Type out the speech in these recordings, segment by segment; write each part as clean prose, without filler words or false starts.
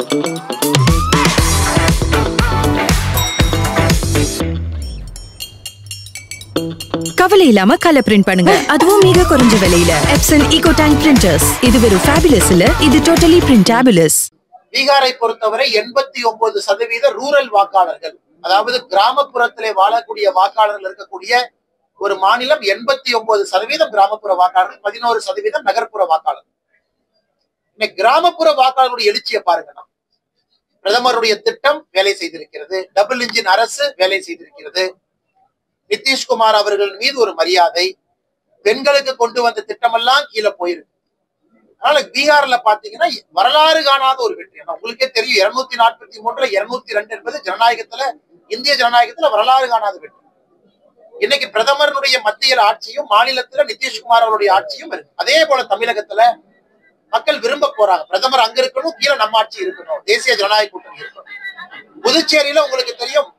கவலை இல்லாம colour print பண்ணுங்க, அதுவும் மிக குறைஞ்ச விலையில. Epson eco tank printers. இது வெறும் ஃபேபுலஸ் இல்ல, இது டோட்டலி பிரிண்டபிளஸ். பீகாரை பொறுத்தவரை 89% ரூரல் வாக்காளர்கள், அதாவது கிராமப்புறத்திலே வாழக்கூடிய வாக்காளர்கள் இருக்கக்கூடிய ஒரு மாநிலம். 89% கிராமப்புற வாக்காளர்கள், 11% நகர்ப்புற வாக்காளர்கள். இன்னைக்கு கிராமப்புற வாக்காளர்களுடைய எழுச்சியை பாருங்க. பிரதமருடைய திட்டம் வேலை செய்திருக்கிறது, டபுள் இன்ஜின் அரசு வேலை செய்திருக்கிறது, நிதிஷ்குமார் அவர்கள் மீது ஒரு மரியாதை, பெண்களுக்கு கொண்டு வந்த திட்டமெல்லாம் கீழே போயிருக்கு. அதனால பீகார்ல பாத்தீங்கன்னா வரலாறு காணாத ஒரு வெற்றி. உங்களுக்கே தெரியும், 243 202 என்பது ஜனநாயகத்துல, இந்திய ஜனநாயகத்துல வரலாறு காணாத வெற்றி. இன்னைக்கு பிரதமருடைய மத்தியில் ஆட்சியும் மாநிலத்துல நிதிஷ்குமார் அவருடைய ஆட்சியும் இருக்கு. அதே போல தமிழகத்துல மக்கள் விரும்ப போறாங்க, பிரதமர் அங்க இருக்கணும், கீழே நம்ம ஆட்சி இருக்கணும், தேசிய ஜனநாயக கூட்டணி இருக்கணும். புதுச்சேரியில உங்களுக்கு தெரியும்,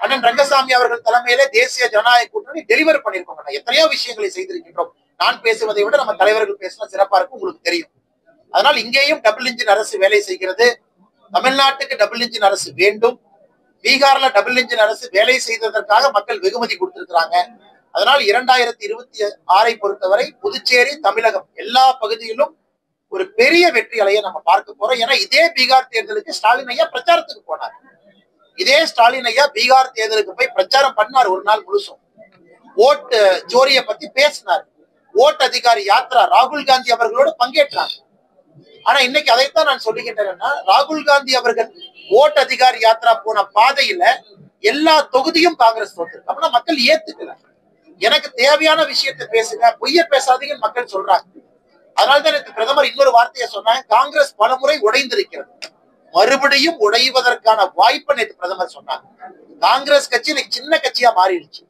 அண்ணன் ரங்கசாமி அவர்கள் தலைமையிலே தேசிய ஜனநாயக கூட்டணி டெலிவர் பண்ணிருக்கோம். எத்தனையோ விஷயங்களை செய்திருக்கின்றோம். நான் பேசுவதை விட நம்ம தலைவர்கள் பேசினா சிறப்பா இருக்கும், உங்களுக்கு தெரியும். அதனால் இங்கேயும் டபுள் இன்ஜின் அரசு வேலை செய்கிறது. தமிழ்நாட்டுக்கு டபுள் இன்ஜின் அரசு வேண்டும். பீகார்ல டபுள் இன்ஜின் அரசு வேலை செய்ததற்காக மக்கள் வெகுமதி கொடுத்திருக்கிறாங்க. அதனால் 2026 பொறுத்தவரை புதுச்சேரி, தமிழகம் எல்லா பகுதியிலும் ஒரு பெரிய வெற்றி அலையை நம்ம பார்க்க போறோம். ஏன்னா இதே பீகார் தேர்தலுக்கு ஸ்டாலின் ஐயா பிரச்சாரத்துக்கு போனார். இதே ஸ்டாலின் ஐயா பீகார் தேர்தலுக்கு போய் பிரச்சாரம் பண்ணார். ஒரு நாள் முழுசும் ஓட்டு ஜோரிய பத்தி பேசினார். ஓட்டு அதிகாரி யாத்ரா ராகுல் காந்தி அவர்களோடு பங்கேற்றாங்க. ஆனா இன்னைக்கு அதைத்தான் நான் சொல்லுகின்றேன்னா, ராகுல் காந்தி அவர்கள் ஓட்டு அதிகாரி யாத்ரா போன பாதையில எல்லா தொகுதியும் காங்கிரஸ் தோற்று. அப்படின்னா மக்கள் ஏத்துக்கல. எனக்கு தேவையான விஷயத்தை பேசுங்க, பொய்ய பேசாதீங்கன்னு மக்கள் சொல்றாங்க. அதனால்தான் எனக்கு பிரதமர் இன்னொரு வார்த்தையை சொன்னாங்க, காங்கிரஸ் பலமுறை உடைந்திருக்கிறது, மறுபடியும் உடைவதற்கான வாய்ப்பை நேற்று பிரதமர் சொன்னாங்க. காங்கிரஸ் கட்சி இன்னைக்கு சின்ன கட்சியா மாறிடுச்சு.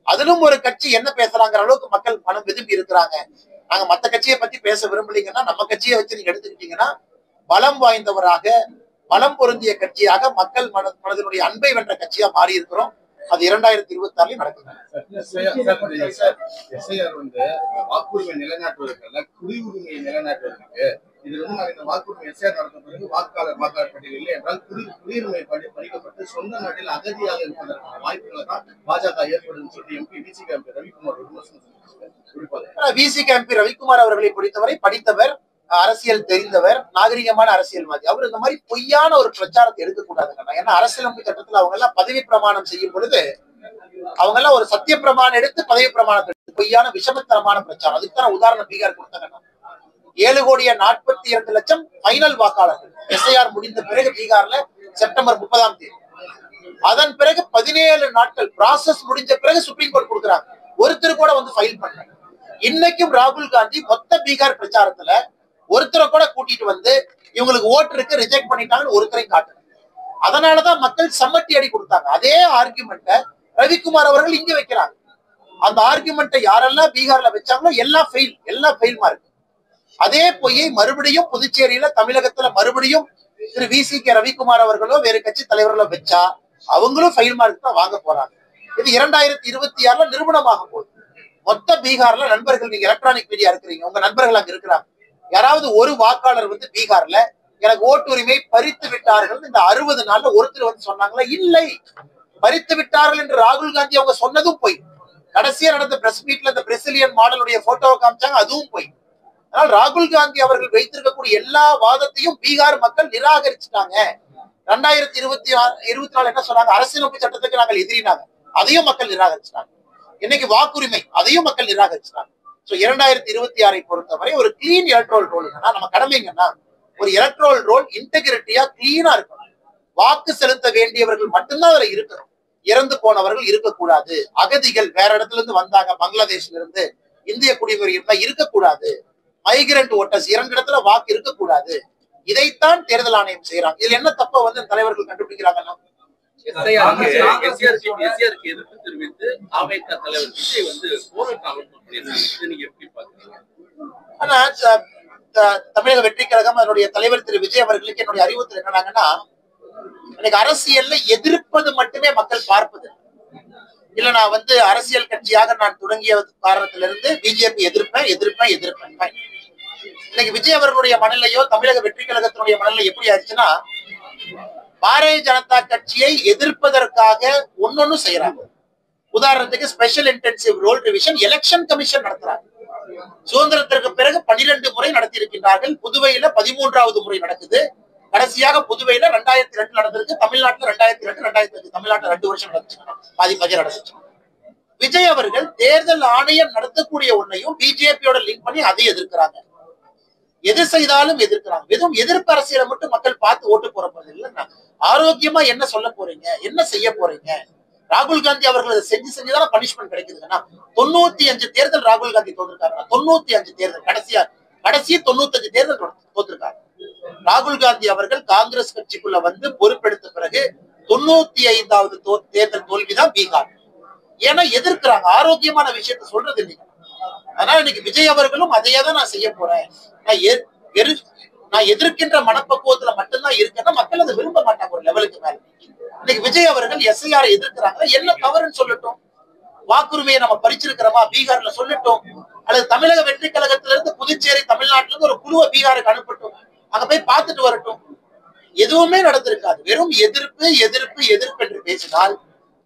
அதிலும் ஒரு கட்சி என்ன பேசுறாங்கிற அளவுக்கு மக்கள் மனம் விரும்பி இருக்கிறாங்க. நாங்க மத்த கட்சியை பத்தி பேச விரும்பலீங்கன்னா, நம்ம கட்சியை வச்சு நீங்க எடுத்துக்கிட்டீங்கன்னா பலம் வாய்ந்தவராக, பலம் பொருந்திய கட்சியாக, மக்கள் மனதினுடைய அன்பை வென்ற கட்சியா மாறி இருக்கிறோம். அது 2026 நடக்குது. வாக்குரிமை நிலைநாட்டுவதற்கல்ல, குடியுரிமையை நிலைநாட்டுவதற்கு இது இந்த வாக்குரிமை எஸ்ஐஆர் நடந்த பிறகு வாக்காளர் பட்டியல் இல்லை என்றால் குடியுரிமை பறிக்கப்பட்டு சொந்த நாட்டில் அகதியாக இருப்பதற்கான வாய்ப்புகளை தான் பாஜக ஏற்படும் சொல்லி எம்பி விசிக ரவிக்குமார் விசிக எம்பி ரவிக்குமார் அவர்களை பொறுத்தவரை படித்தவர், அரசியல் தெரிந்தவர், நாகரிகமான அரசியல்வாதி. அவர் இந்த மாதிரி பொய்யான ஒரு பிரச்சாரத்தை எடுக்கக்கூடாதுங்க. ஏன்னா அரசியலமைப்பு சட்டத்துல அவங்க எல்லாம் பதவி பிரமாணம் செய்யும் பொழுது அவங்க எல்லாம் ஒரு சத்திய பிரமாணம் எடுத்து பதவி பிரமாணத்தை பொய்யான விஷமத்தனமான பிரச்சாரம். அதுக்கு தான் உதாரணம் பீகார் கொடுத்தாங்க. 7,42,00,000 பைனல் வாக்காளர்கள் எஸ்ஐஆர் முடிந்த பிறகு பீகார்ல செப்டம்பர் 30ஆம் தேதி. அதன் பிறகு 17 நாட்கள் ப்ராசஸ் முடிஞ்ச பிறகு சுப்ரீம் கோர்ட் கொடுக்குறாங்க. ஒருத்தர் கூட வந்து ஃபைல் பண்ண. இன்னைக்கும் ராகுல் காந்தி மொத்த பீகார் பிரச்சாரத்துல ஒருத்தரை கூட கூட்டிட்டு வந்து இவங்களுக்கு ஓட்டு இருக்கு ரிஜெக்ட் பண்ணிட்டாங்கன்னு ஒருத்தரை காட்டுங்க. அதனாலதான் மக்கள் சம்மட்டி அடி கொடுத்தாங்க. அதே ஆர்குமெண்ட்டை ரவிக்குமார் அவர்கள் இங்க வைக்கிறாங்க. அந்த ஆர்குமெண்ட்டை யாரெல்லாம் பீகார்ல வச்சாங்களோ எல்லாம் ஃபெயில் மார்க். அதே பொய்யை மறுபடியும் புதுச்சேரியில, தமிழகத்துல மறுபடியும் திரு விசிக ரவிக்குமார் அவர்களோ வேறு கட்சி தலைவர்களோ வச்சா அவங்களும் ஃபெயில் மார்க் தான் வாங்க போறாங்க. இது 2026 நிரூபணமாக போகுது. மொத்த பீகார்ல நண்பர்கள், நீங்க எலக்ட்ரானிக் மீடியா இருக்கிறீங்க, உங்க நண்பர்கள் அங்க இருக்கிறாங்க. யாராவது ஒரு வாக்காளர் வந்து பீகார்ல எனக்கு ஓட்டுரிமை பறித்து விட்டார்கள் இந்த 60 நாள்ல ஒருத்தர் வந்து சொன்னாங்களா? இல்லை, பறித்து விட்டார்கள் என்று ராகுல் காந்தி அவங்க சொன்னதும் போய். கடைசியா நடந்த பிரஸ் மீட்ல இந்த பிரசிலியன் மாடலுடைய போட்டோவை காமிச்சாங்க, அதுவும் போய். அதனால் ராகுல் காந்தி அவர்கள் வைத்திருக்கக்கூடிய எல்லா வாதத்தையும் பீகார் மக்கள் நிராகரிச்சுட்டாங்க. 2024 என்ன சொன்னாங்க? அரசியலமைப்பு சட்டத்துக்கு நாங்கள் எதிரினாங்க, அதையும் மக்கள் நிராகரிச்சிட்டாங்க. இன்னைக்கு வாக்குரிமை, அதையும் மக்கள் நிராகரிச்சிட்டாங்க. 2026 பொறுத்தவரை ஒரு கிளீன் எலக்ட்ரல் ரோல். நம்ம கடமைங்கன்னா ஒரு எலக்ட்ரல் ரோல் இன்டெகிரிட்டியா கிளீனா இருக்கணும். வாக்கு செலுத்த வேண்டியவர்கள் மட்டும்தான் அதுல இருக்கணும். இறந்து போனவர்கள் இருக்கக்கூடாது. அகதிகள் வேற இடத்துல இருந்து வந்தாங்க, பங்களாதேஷ்ல இருந்து, இந்திய குடியுரிமை இருந்தா இருக்கக்கூடாது. மைக்ரண்ட் ஓட்டர்ஸ் 2 இடத்துல வாக்கு இருக்கக்கூடாது. இதைத்தான் தேர்தல் ஆணையம் செய்யறாங்க. இதுல என்ன தப்ப வந்து தலைவர்கள் கண்டுபிடிக்கிறாங்கன்னா, எதிர்ப்பு தெரிவித்து அவைக்க தலைவர் விஜய் வந்து ஆனா தமிழக வெற்றி கழகம் அதனுடைய தலைவர் திரு விஜய் அவர்களுக்கு என்னுடைய அறிவுறுத்தல் என்னன்னாங்கன்னா, எனக்கு அரசியல்ல எதிர்ப்பது மட்டுமே மக்கள் பார்ப்பது இல்ல. நான் வந்து அரசியல் கட்சியாக நான் தொடங்கிய காரணத்திலிருந்து பிஜேபி எதிர்ப்பேன். இன்னைக்கு விஜய் அவர்களுடைய மனநிலையோ தமிழக வெற்றி கழகத்தினுடைய மனநிலை எப்படி ஆயிடுச்சுன்னா, பாரதிய ஜனதா கட்சியை எதிர்ப்பதற்காக ஒன்னொன்னு செய்யறாங்க. உதாரணத்துக்கு special intensive roll revision election commission நடத்துறாங்க. சுதந்திரத்திற்கு பிறகு 12 முறை நடத்தி இருக்கின்றார்கள். புதுவையில 13வது முறை நடக்குது. கடைசியாக புதுவையில 2002 நடந்திருக்கு. தமிழ்நாட்டுல 2002, 2005 தமிழ்நாட்டுல 2 வருஷம் நடந்துச்சு, பாதி நடந்துச்சு. விஜய் அவர்கள் தேர்தல் ஆணையம் நடத்தக்கூடிய ஒன்னையும் பிஜேபியோட லிங்க் பண்ணி அதை எதிர்க்கிறாங்க. எது செய்தாலும் எதிர்க்கிறாங்க. வெறும் எதிர்ப்பு அரசியலை மட்டும் மக்கள் பார்த்து ஓட்டு போற போறது இல்லைன்னா ஆரோக்கியமா என்ன சொல்ல போறீங்க, என்ன செய்ய போறீங்க? ராகுல் காந்தி அவர்கள் அதை செஞ்சுதான் பனிஷ்மெண்ட் கிடைக்குதுன்னா 95 தேர்தல் ராகுல் காந்தி தோற்றிருக்காங்க. 95 தேர்தல் கடைசி 95 தேர்தல் தோற்றிருக்காங்க. ராகுல் காந்தி அவர்கள் காங்கிரஸ் கட்சிக்குள்ள வந்து பொறுப்பெடுத்த பிறகு 95வது தேர்தல் தோல்விதான் பீகார். ஏன்னா எதிர்க்கிறாங்க, ஆரோக்கியமான விஷயத்த சொல்றது இல்லைங்க. அதனால இன்னைக்கு விஜய் அவர்களும் அதையே தான் நான் செய்ய போறேன், நான் எதிர்க்கின்ற மனப்பக்குவத்துல மட்டும்தான் இருக்கேன்னா மக்கள் அதை விரும்ப மாட்டாங்க ஒரு லெவலுக்கு மேல. இன்னைக்கு விஜய் அவர்கள் எஸ்ஐஆர் எதிர்க்கிறாங்க, என்ன தவறுன்னு சொல்லட்டும். வாக்குரிமையை நம்ம பறிச்சிருக்கிறோமா பீகார்ல சொல்லட்டும், அல்லது தமிழக வெற்றி கழகத்திலிருந்து புதுச்சேரி தமிழ்நாட்டுல இருந்து ஒரு குழுவை பீகாருக்கு அனுப்பட்டும், அங்க போய் பார்த்துட்டு வரட்டும். எதுவுமே நடந்திருக்காது. வெறும் எதிர்ப்பு எதிர்ப்பு எதிர்ப்பு என்று பேசினால்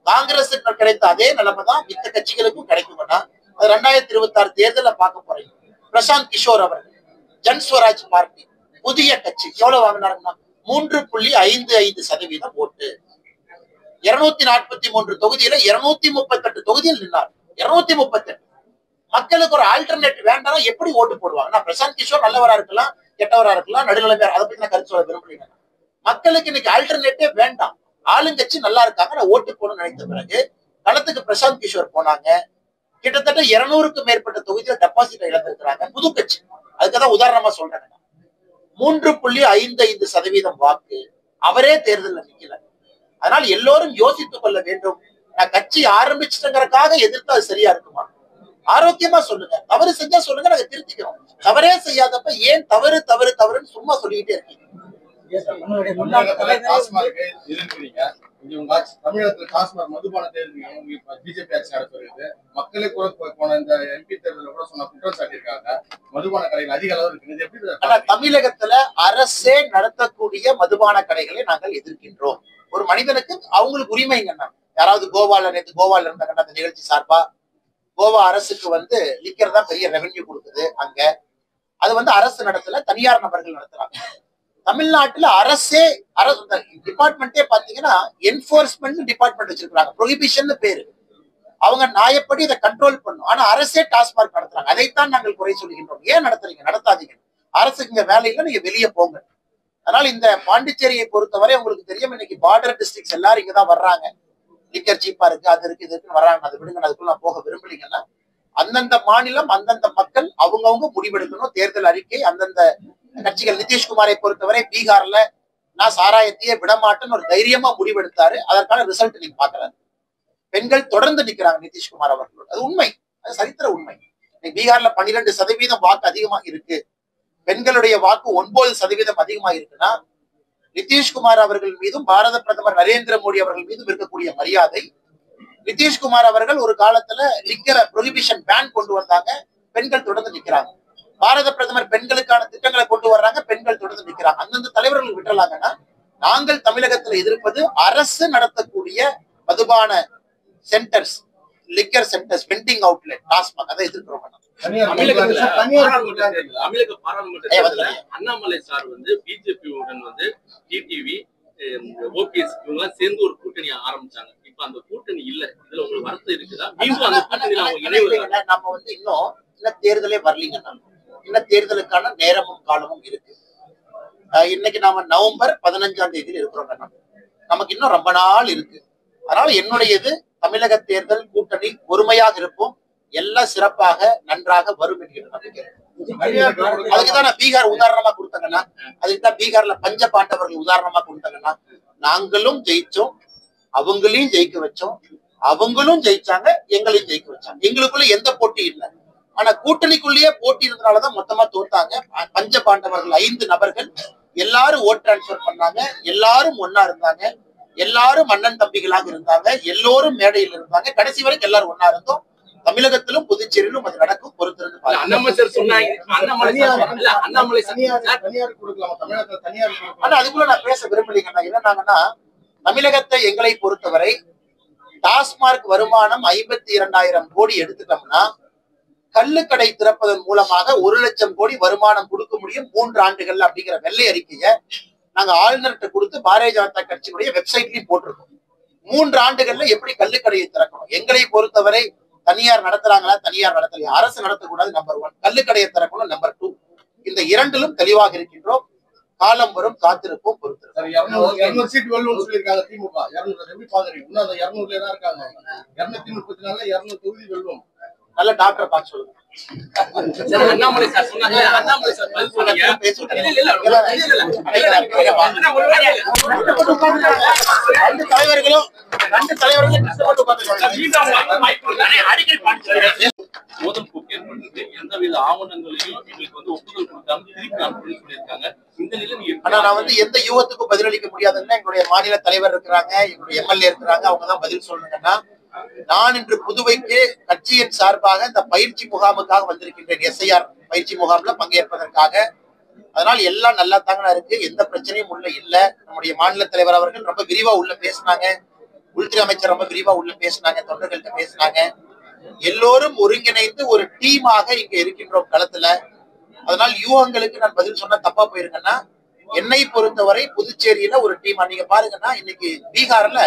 காங்கிரசுக்கு கிடைத்த அதே நிலைமை தான் மித்த கட்சிகளுக்கும் கிடைக்கும்னா அது 2026 தேர்தல பார்க்க போறீங்க. பிரசாந்த் கிஷோர் அவர்கள் ஜன்ஸ்வராஜ் பார்ட்டி புதிய கட்சி எவ்வளவு வாங்கினாருன்னா 3.55% ஓட்டு. 243 தொகுதியில 238 தொகுதியில் நின்னார். 238 மக்களுக்கு ஒரு ஆல்டர்னேட் வேண்டாம் எப்படி ஓட்டு போடுவாங்க? பிரசாந்த் கிஷோர் நல்லவரா இருக்கலாம், கெட்டவரா இருக்கலாம், நடுநிலைமையா, அதை பத்தி நான் கருத்து சொல்ல விரும்புறீங்க. மக்களுக்கு இன்னைக்கு ஆல்டர்னேட்டே வேண்டாம், ஆளுங்கட்சி நல்லா இருக்காங்க, நான் ஓட்டு போடணும்னு நினைத்த பிறகு களத்துக்கு பிரசாந்த் கிஷோர் போனாங்க. கிட்டத்தட்ட 200க்கும் மேற்பட்ட தொகுதியில டெபாசிட் இழந்திருக்கிறாங்க. புது கட்சி, அதுக்குதான் உதாரணமா சொல்றேன். 3.55% வாக்கு. அவரே தேர்தலில் நிக்கல. அதனால எல்லோரும் யோசித்துக் கொள்ள வேண்டும். நான் கட்சி ஆரம்பிச்சுட்டங்கிறதுக்காக எதிர்த்து அது சரியா இருக்குமா? ஆரோக்கியமா சொல்லுங்க. தவறு செஞ்சா சொல்லுங்க, நாங்க திருத்திக்கிறோம். தவறே செய்யாதப்ப ஏன் தவறு தவறு தவறுன்னு சும்மா சொல்லிக்கிட்டே இருக்கீங்க? தமிழகத்துல டாஸ்மாக் மதுபானத்தை பிஜேபி ஆட்சி நடத்துறது மக்களை கூட போன இந்த எம்பி தேர்தலில் கூட சொன்ன குற்றம் சாட்டியிருக்காங்க. மதுபான கடைகள் அதிக அளவு இருக்குது. எப்படி தமிழகத்துல அரசே நடத்தக்கூடிய மதுபான கடைகளை நாங்கள் எதிர்க்கின்றோம். ஒரு மனிதனுக்கு அவங்களுக்கு உரிமைங்கன்னா யாராவது கோவால இருந்தாங்கன்னா அந்த நிகழ்ச்சி சார்பா கோவா அரசுக்கு வந்து லிக்கர் தான் பெரிய ரெவென்யூ கொடுக்குது. அங்க அது அரசு நடத்தல, தனியார் நபர்கள் நடத்துறாங்க. தமிழ்நாட்டுல அரசே டிபார்ட்மெண்டே பாத்தீங்கன்னா என்போர்ஸ்மெண்ட் டிபார்ட்மெண்ட் வச்சிருக்காங்க. ப்ரொஹிபிஷன் பேரு. அவங்க நியாயப்படி இதை கண்ட்ரோல் பண்ணும். ஆனா அரசே டாஸ்மாக் நடத்துறாங்க. அதைத்தான் நாங்கள் குறை சொல்கின்றோம். ஏன் நடத்துறீங்க? நடத்தாதீங்க. அரசுக்கு இங்க வேலை இல்லை, நீங்க வெளியே போங்க. அதனால இந்த பாண்டிச்சேரியை பொறுத்தவரை உங்களுக்கு தெரியும், இன்னைக்கு பார்டர் டிஸ்ட்ரிக்ட்ஸ் எல்லாரும் இங்கதான் வர்றாங்க. லிக்கர் சீப்பா இருக்கு, அது இருக்கு, இது இருக்குன்னு வர்றாங்க. அதை விடுங்க, அதுக்குள்ள நான் போக விரும்பலீங்கன்னா அந்தந்த மாநிலம் அந்தந்த மக்கள் அவங்கவுங்க முடிவெடுக்கணும். தேர்தல் அறிக்கை அந்தந்த கட்சிகள். நிதிஷ்குமாரை பொறுத்தவரை பீகார்ல நான் சாராயத்தையே விடமாட்டேன்னு ஒரு தைரியமா முடிவெடுத்தாரு. அதற்கான ரிசல்ட் நீங்க பாக்குறாரு. பெண்கள் தொடர்ந்து நிக்கிறாங்க நிதிஷ்குமார் அவர்களோடு. அது உண்மை, அது சரித்திர உண்மை. பீகார்ல 12% வாக்கு அதிகமா இருக்கு. பெண்களுடைய வாக்கு 9% அதிகமா இருக்குன்னா நிதிஷ்குமார் அவர்கள் மீதும் பாரத பிரதமர் நரேந்திர மோடி அவர்கள் மீதும் இருக்கக்கூடிய மரியாதை. நிதிஷ்குமார் அவர்கள் ஒரு காலத்துல லிக்கர் ப்ரொஹிபிஷன் பேன் கொண்டு வந்தாங்க, பெண்கள் தொடர்ந்து நிக்கிறாங்க. பாரத பிரதமர் பெண்களுக்கான திட்டங்களை கொண்டு வர்றாங்க, பெண்கள் தொடர்ந்து நிக்கிறாங்க. அந்தந்த தலைவர்கள் விட்டுறாங்கன்னா நாங்கள் தமிழகத்துல எதிர்ப்பது அரசு நடத்தக்கூடிய மதுபான centres, liquor centres, vending outlet, TASMAC, அதை எதிர்க்கிறோம். தமிழக பாராளுமன்றத்தில் அண்ணாமலை சார் பிஜேபி உடன் டிடிவி, ஓபிஎஸ் இவங்க எல்லாம் சேர்ந்து ஒரு கூட்டணி ஆரம்பிச்சாங்க. இப்ப அந்த கூட்டணி இல்ல. இதுல உங்களுக்கு வருத்தம் இருக்குதா? மீண்டும் அந்த கூட்டணியில அவங்க இணைவு நம்ம இன்னும் தேர்தலே வரலீங்க. இன்னும் தேர்தலுக்கான நேரமும் காலமும் இருக்கு. இன்னைக்கு நாம நவம்பர் 15ஆம் தேதியில் இருக்கிறோம். நமக்கு இன்னும் ரொம்ப நாள் இருக்கு. அதனால என்னுடையது தமிழக தேர்தல் கூட்டணி பொறுமையாக இருப்போம். எல்லாம் சிறப்பாக நன்றாக வரும் என்கிற நம்பிக்கை. அதுக்குதான் நான் பீகார் உதாரணமா கொடுத்தாங்கன்னா, அதுக்குதான் பீகார்ல பஞ்ச பாண்டவர்கள் உதாரணமா கொடுத்தாங்கன்னா, நாங்களும் ஜெயிச்சோம், அவங்களையும் ஜெயிக்க வச்சோம், அவங்களும் ஜெயிச்சாங்க, எங்களையும் ஜெயிக்க வச்சாங்க. எங்களுக்குள்ள எந்த போட்டி இல்லை. ஆனா கூட்டணிக்குள்ளேயே போட்டி இருந்தனாலதான் மொத்தமா தோத்தாங்க. பஞ்ச பாண்டவர்கள் 5 நபர்கள் எல்லாரும் ஓட் டிரான்ஸ்பர் பண்ணாங்க. எல்லாரும் ஒன்னா இருந்தாங்க. எல்லாரும் அண்ணன் தம்பிகளாக இருந்தாங்க. எல்லோரும் மேடையில் இருந்தாங்க. கடைசி வரைக்கும் எல்லாரும் ஒன்னா இருந்தோம். தமிழகத்திலும் புதுச்சேரியிலும் அது நடக்கும். பொறுத்திருந்து பாருங்க. அண்ணாமலை சார் சொன்னாங்க. அண்ணாமலை தனியார் கொடுக்கலாமா? தமிழகத்துல தனியார் கொடுக்கலாம். ஆனா அதுக்குள்ள நான் பேச விரும்பலீங்கன்னா என்னன்னாங்கன்னா, தமிழகத்தை எங்களை பொறுத்தவரை டாஸ்மார்க் வருமானம் 52,000 கோடி எடுத்துட்டோம்னா கள்ளுக்கடை திறப்பதன் மூலமாக 1,00,000 கோடி வருமானம் கொடுக்க முடியும் 3 ஆண்டுகள் அப்படிங்கிற வெள்ளை அறிக்கையை நாங்க ஆளுநர்கிட்ட கொடுத்து பாரதிய ஜனதா கட்சியினுடைய வெப்சைட்லயும் போட்டிருக்கோம். 3 ஆண்டுகள்ல எப்படி கள்ளுக்கடையை திறக்கணும். எங்களை பொறுத்தவரை தனியார் நடத்துறாங்களா, தனியார் நடத்தலையா, அரசு நடத்தக்கூடாது நம்பர் 1, கள்ளுக்கடையை திறக்கணும் நம்பர் 2. இந்த இரண்டிலும் தெளிவாக இருக்கின்றோம். காலம் வரும், காத்திருப்போம், பொறுத்து. 200 சீட் வெல்லும்னு சொல்லியிருக்காங்க திமுக. 200 எப்படி பாக்குறீங்க? இன்னும் அந்த 200ல தான் இருக்காங்க. 234 200 தொகுதி வெல்லும். நல்ல டாக்டர் பார்த்து சொல்லுங்க. அண்ணாமலை சார் சொன்னாங்க. அண்ணாமலை சார் பதில் சொன்னாங்க. ரெண்டு தலைவர்களும் மோதல் போக்கு ஏற்பட்டது. எந்தவித ஆவணங்களையும் எங்களுக்கு ஒப்புதல் கொடுக்காம திருப்பி அனுப்புன்னு சொல்லியிருக்காங்க. இந்த நிலையில ஆனா நான் எந்த யூகத்துக்கும் பதிலளிக்க முடியாதுன்னா எங்களுடைய மாநில தலைவர் இருக்கிறாங்க, எங்களுடைய எம்எல்ஏ இருக்கிறாங்க, அவங்கதான் பதில் சொல்லணுங்கன்னா, நான் இன்று புதுவைக்கு கட்சியின் சார்பாக இந்த பயிற்சி முகாமுக்காக வந்திருக்கின்றேன். SIR பயிற்சி முகாம்ல பங்கேற்பதற்காக. அதனால எல்லாம் நல்லா தாங்க இருக்கு, எந்த பிரச்சனையும் உள்ள இல்ல. நம்முடைய மாநில தலைவர் அவர்கள் ரொம்ப விரிவா உள்ள பேசினாங்க, உள்துறை அமைச்சர் ரொம்ப விரிவா உள்ள பேசினாங்க, தொண்டர்கள்ட்ட பேசினாங்க. எல்லோரும் ஒருங்கிணைந்து ஒரு டீமாக இங்க இருக்கின்றோம் களத்துல. அதனால் யூகங்களுக்கு நான் பதில் சொன்னா தப்பா போயிருக்கேன்னா, என்னை பொறுத்தவரை புதுச்சேரியில ஒரு டீம். நீங்க பாருங்கன்னா இன்னைக்கு பீகார்ல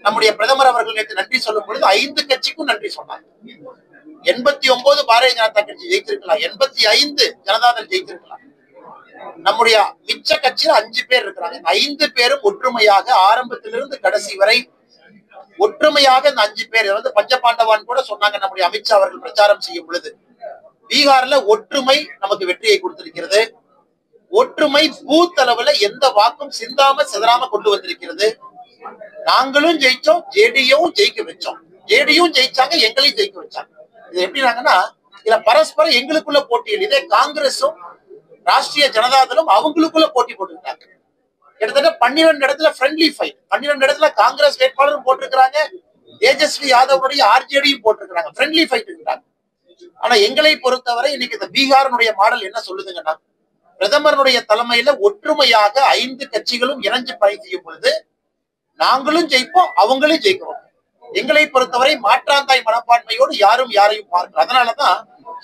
நம்முடைய பிரதமர் அவர்கள் நேற்று நன்றி சொல்லும் பொழுது 5 கட்சிக்கும் நன்றி சொன்னாங்க. 89 பாரதிய ஜனதா கட்சி ஜெயித்திருக்கலாம், 85 ஜனதாதள் ஜெயித்திருக்கலாம். நம்முடைய மிச்ச கட்சியில 5 பேர் இருக்கிறாங்க. 5 பேரும் ஒற்றுமையாக ஆரம்பத்திலிருந்து கடைசி வரை ஒற்றுமையாக இந்த 5 பேர் பஞ்சபாண்டவான் கூட சொன்னாங்க நம்முடைய அமித்ஷா அவர்கள் பிரச்சாரம் செய்யும் பொழுது. பீகார்ல ஒற்றுமை நமக்கு வெற்றியை கொடுத்திருக்கிறது. ஒற்றுமை பூத் அளவுல எந்த வாக்கும் சிந்தாம சிதறாம கொண்டு வந்திருக்கிறது. நாங்களும் ஜெயிச்சோம், ஜேடியும் ஜெயிக்க வச்சோம். ஜேடியும் ஜெயிச்சாங்க, எங்களையும் ஜெயிக்க வச்சாங்க. இது எப்படினாங்கன்னா, இதுல பரஸ்பரம் எங்களுக்குள்ள போட்டியில். இதே காங்கிரஸும் ராஷ்டிரிய ஜனதாதளும் அவங்களுக்குள்ள போட்டி போட்டுக்கிட்டாங்க. கிட்டத்தட்ட 12 இடத்துல ஃப்ரெண்ட்லி ஃபைட். 12 இடத்துல காங்கிரஸ் வேட்பாளரும் போட்டிருக்கிறாங்க, தேஜஸ்வி யாதவுடைய RJDயும் போட்டிருக்கிறாங்க. ஃப்ரெண்ட்லி ஃபைட் இருக்கிறாங்க. ஆனா எங்களை பொறுத்தவரை இன்னைக்கு இந்த பீகாரினுடைய மாடல் என்ன சொல்லுதுங்கன்னா, பிரதமருடைய தலைமையில ஒற்றுமையாக 5 கட்சிகளும் இணைஞ்சு பணி செய்யும் பொழுது நாங்களும் ஜெயிப்போம், அவங்களும் ஜெயிக்கிறோம். எங்களை பொறுத்தவரை மாற்றாந்தாய் மனப்பான்மையோடு யாரும் யாரையும் பார்க்கிறோம். அதனாலதான்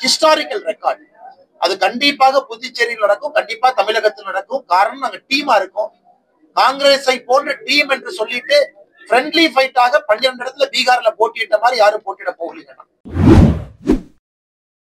ஹிஸ்டாரிக்கல் ரெக்கார்ட். அது கண்டிப்பாக புதுச்சேரியில் நடக்கும், கண்டிப்பா தமிழகத்தில் நடக்கும். காரணம் நாங்க டீமா இருக்கோம். காங்கிரஸை போன்ற டீம் என்று சொல்லிட்டு ஃப்ரெண்ட்லி ஃபைட்டாக 12 இடத்துல பீகார்ல போட்டியிட்ட மாதிரி யாரும் போட்டியிட போகலீங்க.